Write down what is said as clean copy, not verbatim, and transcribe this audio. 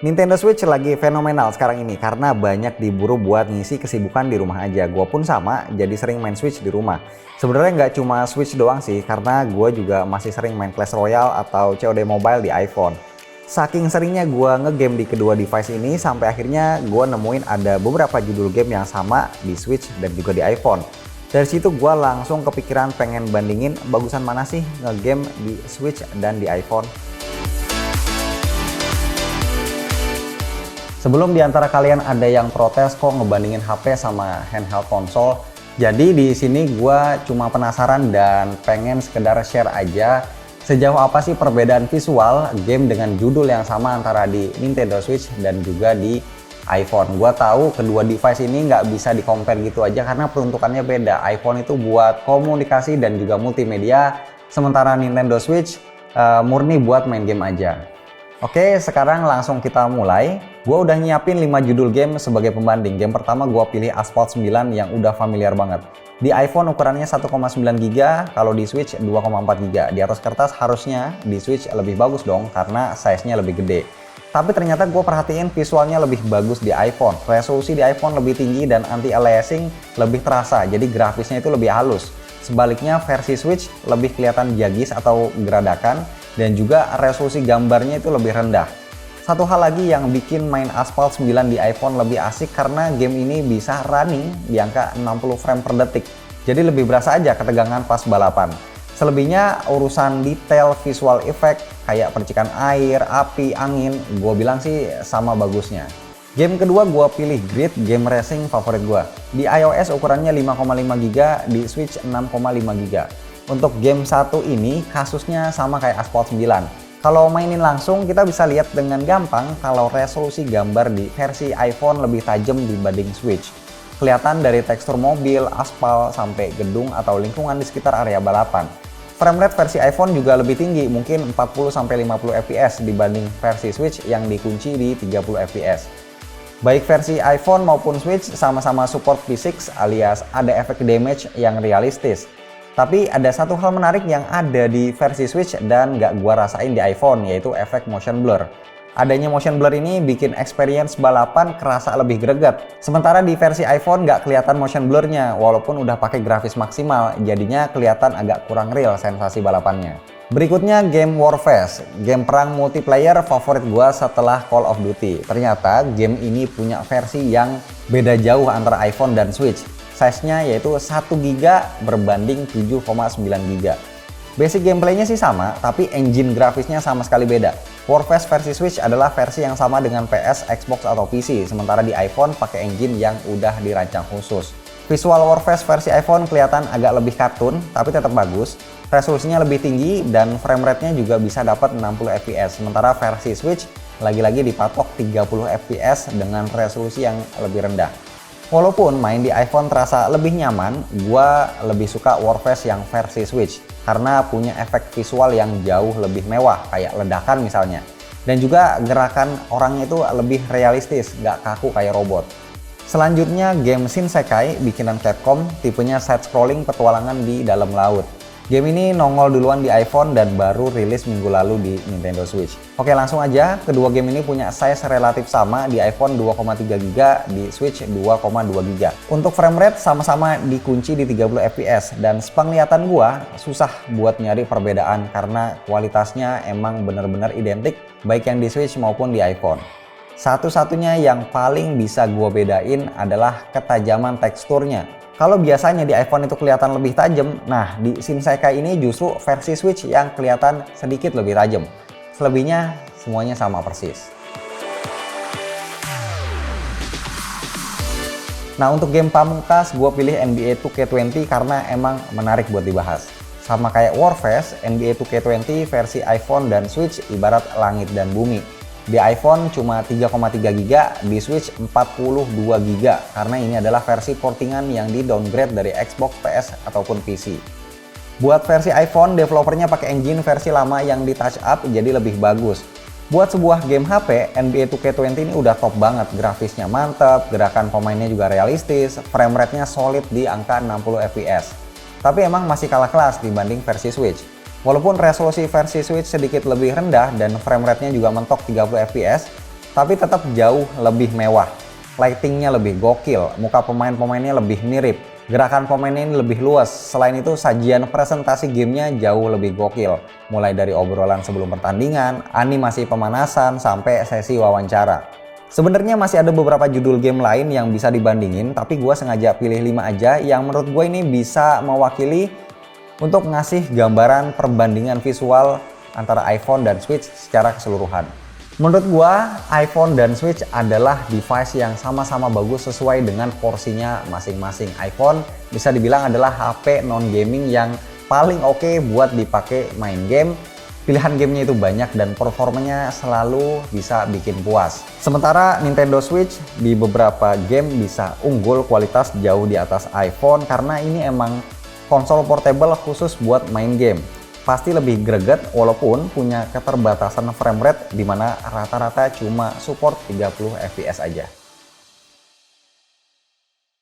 Nintendo Switch lagi fenomenal sekarang ini karena banyak diburu buat ngisi kesibukan di rumah aja. Gua pun sama, jadi sering main Switch di rumah. Sebenarnya nggak cuma Switch doang sih, karena gua juga masih sering main Clash Royale atau COD Mobile di iPhone. Saking seringnya gua ngegame di kedua device ini, sampai akhirnya gua nemuin ada beberapa judul game yang sama di Switch dan juga di iPhone. Dari situ gua langsung kepikiran pengen bandingin bagusan mana sih ngegame di Switch dan di iPhone. Sebelum diantara kalian ada yang protes kok ngebandingin HP sama handheld konsol, jadi di sini gua cuma penasaran dan pengen sekedar share aja sejauh apa sih perbedaan visual game dengan judul yang sama antara di Nintendo Switch dan juga di iPhone. Gua tahu kedua device ini nggak bisa di compare gitu aja karena peruntukannya beda. iPhone itu buat komunikasi dan juga multimedia, sementara Nintendo Switch murni buat main game aja. Oke, sekarang langsung kita mulai. Gua udah nyiapin 5 judul game sebagai pembanding. Game pertama gua pilih Asphalt 9 yang udah familiar banget. Di iPhone ukurannya 1,9 GB, kalau di Switch 2,4 GB. Di atas kertas harusnya di Switch lebih bagus dong karena size-nya lebih gede. Tapi ternyata gue perhatiin visualnya lebih bagus di iPhone. Resolusi di iPhone lebih tinggi dan anti-aliasing lebih terasa, jadi grafisnya itu lebih halus. Sebaliknya versi Switch lebih kelihatan jagis atau geradakan dan juga resolusi gambarnya itu lebih rendah. Satu hal lagi yang bikin main Asphalt 9 di iPhone lebih asik karena game ini bisa running di angka 60 frame per detik. Jadi lebih berasa aja ketegangan pas balapan. Selebihnya urusan detail visual effect kayak percikan air, api, angin, gue bilang sih sama bagusnya. Game kedua gue pilih Grid, game racing favorit gue. Di iOS ukurannya 5,5 GB, di Switch 6,5 GB. Untuk game satu ini kasusnya sama kayak Asphalt 9. Kalau mainin langsung kita bisa lihat dengan gampang kalau resolusi gambar di versi iPhone lebih tajam dibanding Switch. Kelihatan dari tekstur mobil, aspal, sampai gedung atau lingkungan di sekitar area balapan. Framerate versi iPhone juga lebih tinggi, mungkin 40-50 fps dibanding versi Switch yang dikunci di 30 fps. Baik versi iPhone maupun Switch sama-sama support P6 alias ada efek damage yang realistis. Tapi ada satu hal menarik yang ada di versi Switch dan nggak gua rasain di iPhone, yaitu efek motion blur. Adanya motion blur ini bikin experience balapan kerasa lebih greget. Sementara di versi iPhone nggak kelihatan motion blurnya, walaupun udah pakai grafis maksimal, jadinya kelihatan agak kurang real sensasi balapannya. Berikutnya game Warface, game perang multiplayer favorit gua setelah Call of Duty. Ternyata game ini punya versi yang beda jauh antara iPhone dan Switch. Size-nya yaitu 1 GB berbanding 7,9 GB. Basic gameplaynya sih sama, tapi engine grafisnya sama sekali beda. Warface versi Switch adalah versi yang sama dengan PS, Xbox, atau PC, sementara di iPhone pakai engine yang udah dirancang khusus. Visual Warface versi iPhone kelihatan agak lebih kartun, tapi tetap bagus. Resolusinya lebih tinggi dan framerate-nya juga bisa dapat 60 fps, sementara versi Switch lagi-lagi dipatok 30 fps dengan resolusi yang lebih rendah. Walaupun main di iPhone terasa lebih nyaman, gua lebih suka Warface yang versi Switch karena punya efek visual yang jauh lebih mewah kayak ledakan misalnya. Dan juga gerakan orangnya itu lebih realistis, nggak kaku kayak robot. Selanjutnya game Shinsekai bikinan Capcom, tipenya side-scrolling petualangan di dalam laut. Game ini nongol duluan di iPhone dan baru rilis minggu lalu di Nintendo Switch. Oke, langsung aja, kedua game ini punya size relatif sama, di iPhone 2,3 GB, di Switch 2,2 GB. Untuk framerate sama-sama dikunci di 30 fps dan sepenglihatan gua susah buat nyari perbedaan karena kualitasnya emang bener-bener identik baik yang di Switch maupun di iPhone. Satu-satunya yang paling bisa gua bedain adalah ketajaman teksturnya. Kalau biasanya di iPhone itu kelihatan lebih tajam, nah di Shinsekai ini justru versi Switch yang kelihatan sedikit lebih tajam. Selebihnya semuanya sama persis. Nah untuk game pamungkas gue pilih NBA 2K20 karena emang menarik buat dibahas. Sama kayak Warface, NBA 2K20 versi iPhone dan Switch ibarat langit dan bumi. Di iPhone cuma 3,3 GB, di Switch 42 GB karena ini adalah versi portingan yang di downgrade dari Xbox, PS, ataupun PC. Buat versi iPhone, developernya pakai engine versi lama yang di touch up jadi lebih bagus. Buat sebuah game HP, NBA 2K20 ini udah top banget, grafisnya mantep, gerakan pemainnya juga realistis, frame rate-nya solid di angka 60 fps. Tapi emang masih kalah kelas dibanding versi Switch. Walaupun resolusi versi Switch sedikit lebih rendah dan frame rate-nya juga mentok 30 fps, tapi tetap jauh lebih mewah. Lightingnya lebih gokil, muka pemain-pemainnya lebih mirip, gerakan pemainnya ini lebih luas. Selain itu, sajian presentasi gamenya jauh lebih gokil. Mulai dari obrolan sebelum pertandingan, animasi pemanasan, sampai sesi wawancara. Sebenarnya masih ada beberapa judul game lain yang bisa dibandingin, tapi gue sengaja pilih 5 aja yang menurut gue ini bisa mewakili untuk ngasih gambaran perbandingan visual antara iPhone dan Switch secara keseluruhan. Menurut gua, iPhone dan Switch adalah device yang sama-sama bagus sesuai dengan porsinya masing-masing. iPhone bisa dibilang adalah HP non-gaming yang paling oke buat dipakai main game. Pilihan gamenya itu banyak dan performanya selalu bisa bikin puas. Sementara Nintendo Switch di beberapa game bisa unggul kualitas jauh di atas iPhone karena ini emang konsol portable khusus buat main game. Pasti lebih greget walaupun punya keterbatasan frame rate di mana rata-rata cuma support 30 fps aja.